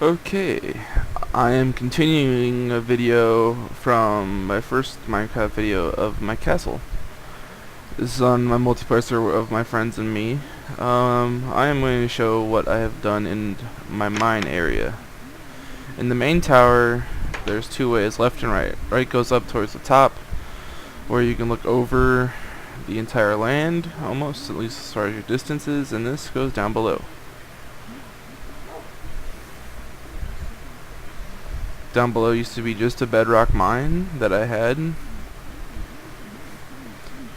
Okay, I am continuing a video from my first Minecraft video of my castle. This is on my multiplayer server of my friends and me. I am going to show what I have done in my mine area. In the main tower, there's two ways, left and right. Right goes up towards the top, where you can look over the entire land, almost, at least as far as your distance is, and this goes down below. Down below used to be just a bedrock mine that I had,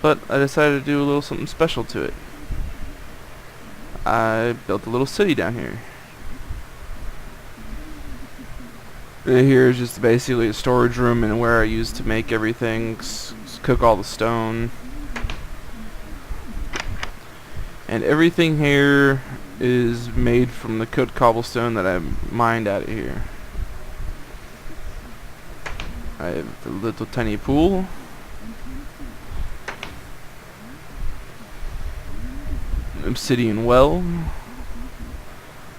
but I decided to do a little something special to it. I built a little city down here. Right here is just basically a storage room and where I used to make everything, cook all the stone. And everything here is made from the cooked cobblestone that I mined out of here. I have a little tiny pool. Obsidian well.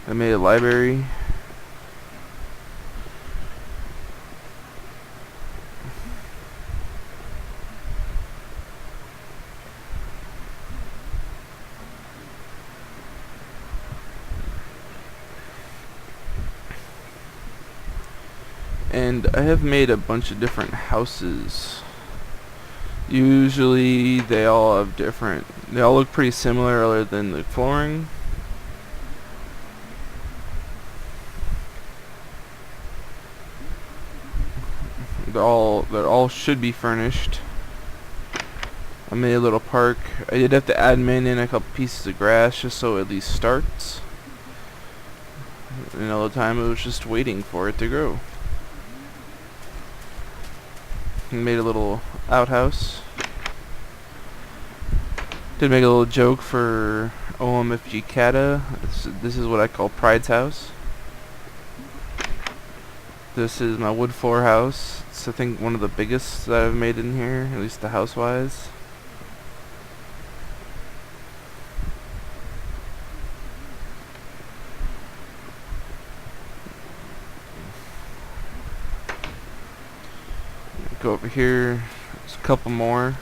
I made a library. And I have made a bunch of different houses. Usually they all look pretty similar other than the flooring. They all should be furnished. I made a little park. I did have to admin in a couple pieces of grass just so it at least starts. And all the time it was just waiting for it to grow. Made a little outhouse. Did make a little joke for OMFG Kata. This is what I call Pride's house. This is my wood floor house. It's I think one of the biggest that I've made in here, at least the house wise. Go over here. There's a couple more.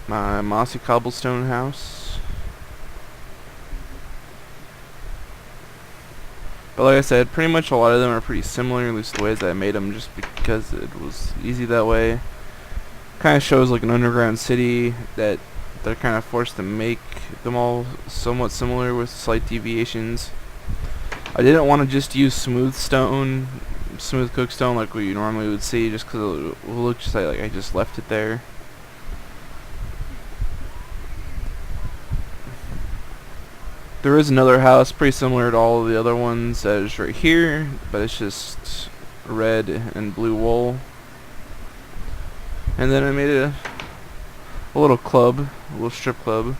My mossy cobblestone house. But like I said, pretty much a lot of them are pretty similar, at least the ways I made them, just because it was easy that way. Kind of shows like an underground city that they're kind of forced to make them all somewhat similar with slight deviations. I didn't want to just use smooth cookstone like we normally would see, just because it will look just like I just left it there. There is another house pretty similar to all of the other ones that is right here, but it's just red and blue wool. And then I made a little club, a little strip club.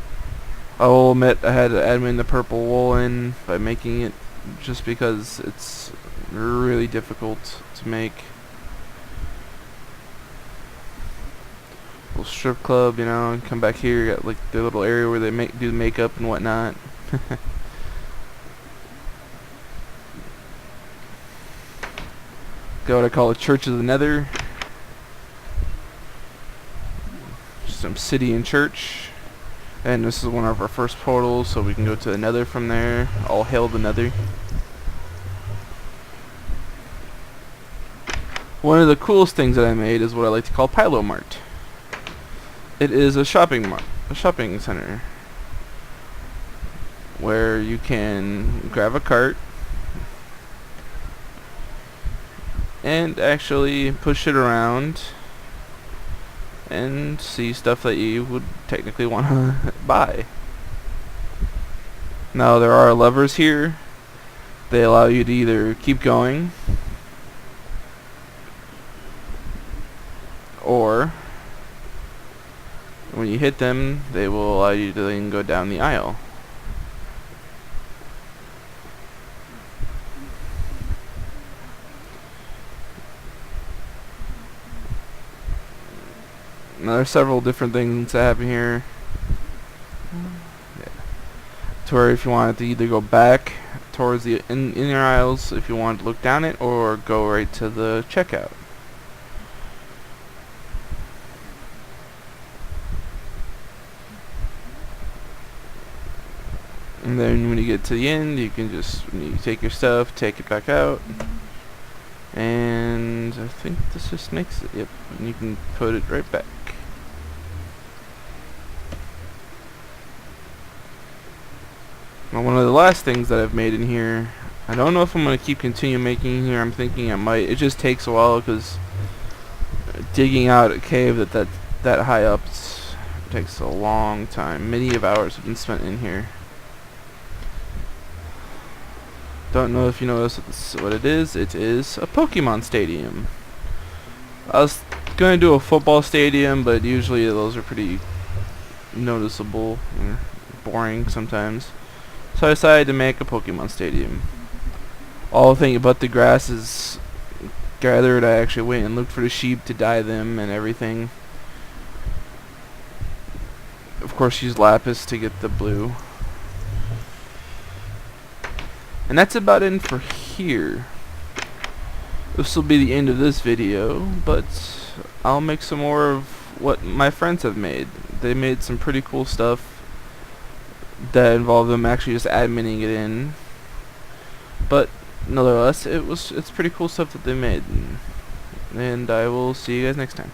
I will admit I had to admin the purple wool in by making it, just because it's really difficult to make. Little strip club, you know, and come back here, got like the little area where they do makeup and whatnot. Got what I call a Church of the Nether. Some city and church. And this is one of our first portals, so we can go to the Nether from there. All hail the Nether. One of the coolest things that I made is what I like to call Pilo Mart. It is a shopping center where you can grab a cart and actually push it around and see stuff that you would technically want to buy. Now there are levers here. They allow you to either keep going or when you hit them, they will allow you to then go down the aisle. Now there's several different things that happen here. Yeah. To where if you wanted to either go back towards the inner aisles if you want to look down it, or go right to the checkout. And then when you get to the end, you can just you take your stuff, take it back out, and I think this just makes it. Yep, and you can put it right back. Now, one of the last things that I've made in here, I don't know if I'm going to continue making here. I'm thinking I might. It just takes a while because digging out a cave that high up takes a long time. Many of hours have been spent in here. Don't know if you notice what it is. It is a Pokemon Stadium. I was going to do a football stadium, but usually those are pretty noticeable and boring sometimes. So I decided to make a Pokemon Stadium. All the thing but the grass is gathered. I actually went and looked for the sheep to dye them and everything. Of course, use lapis to get the blue. And that's about it for here. This will be the end of this video, but I'll make some more of what my friends have made. They made some pretty cool stuff that involved them actually just adminning it in. But nonetheless, it's pretty cool stuff that they made. And I will see you guys next time.